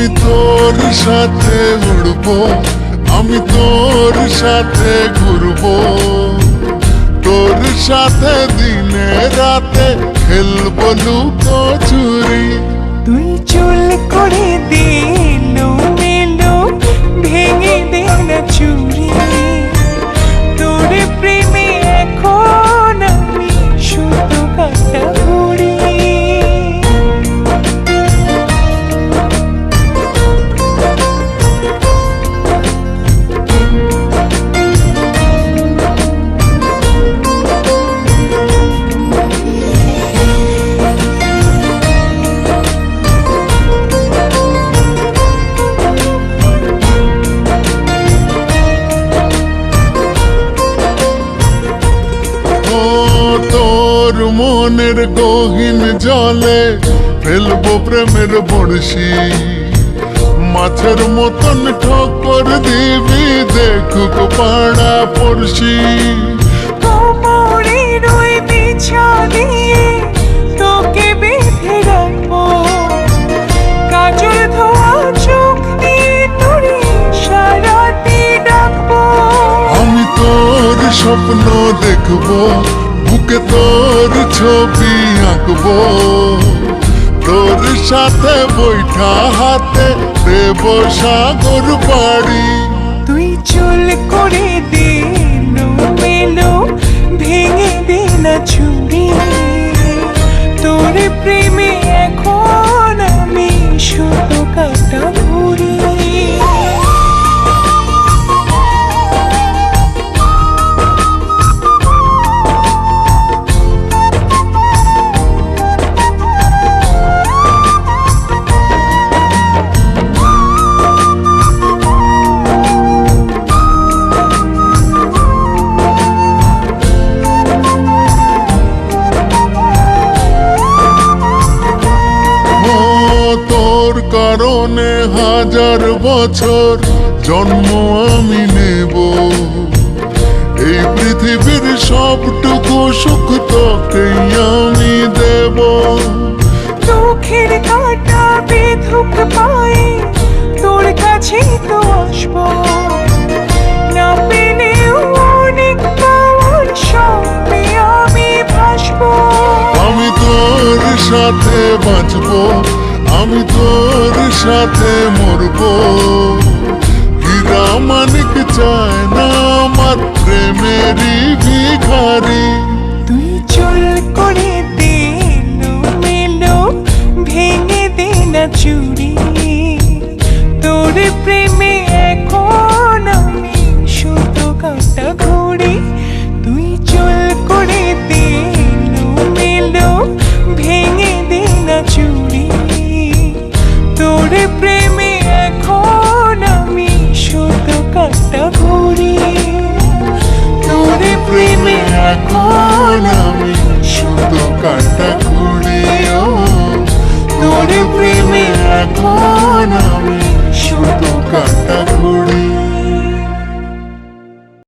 আমি তোর সাথে উড়বো, আমি তোর সাথে ঘুরবো, তোর সাথে দিনে রাতে খেলবো লুকোচুরি। তুই চুল করে দিলো মেলো, ভেঙে দে না চুরি। তোর প্রেমে এখন আমি শুধু কাটা ঘুরি। তোর মনের গহীন জলে ফেলবো প্রেমের বড়শি, মাছের মতন ঠোকর দিবি দেখুক পাড়া পড়শি। কোমরের ওই বিছা দিয়ে তোকে বেঁধে রাখবো, কাজল ধোয়া চোখ দিয়ে তোরে সারাতে ডাকবো। আমি তোর স্বপ্ন দেখবো, বুকে তোর ছবি আঁকবো, তোর সাথে বৈঠা হাতে দেব সাগর পাড়ি। তুই চুল করে দিলো মেলো, ভেঙে দে না চুরি। তোর প্রেমে এখন আমি শুধু কাটা ঘুরি। তোর কারণে হাজার বছর জন্ম আমি নেব, এই পৃথিবীর সবটুকু সুখ তোকেই আমি দেব। দুঃখের কাঁটা বিধুক পায়ে তোর কাছে তো আসবো, না পেলেও অনেক পাওয়ার স্বপ্নে আমি ভাসবো। আমি তোর সাথে বাঁচবো, আমি তোর সাথে মরবো, হীরা মানিক চায় না আমার প্রেমেরই ভিখারি। তুই চুল করে দিলো মেলো, ভেঙে দে না চুরি। তোর প্রেমে এখন আমি শুধু কাটা ঘুরি। তুই চুল করে দিলো মেলো, ভেঙে দে না চুরি। তোর প্রেমে এখন আমি শুধু কাটা ঘুরি। তোর প্রেমে এখন আমি শুধু কাটা ঘুরি, তোর প্রেমে এখন আমি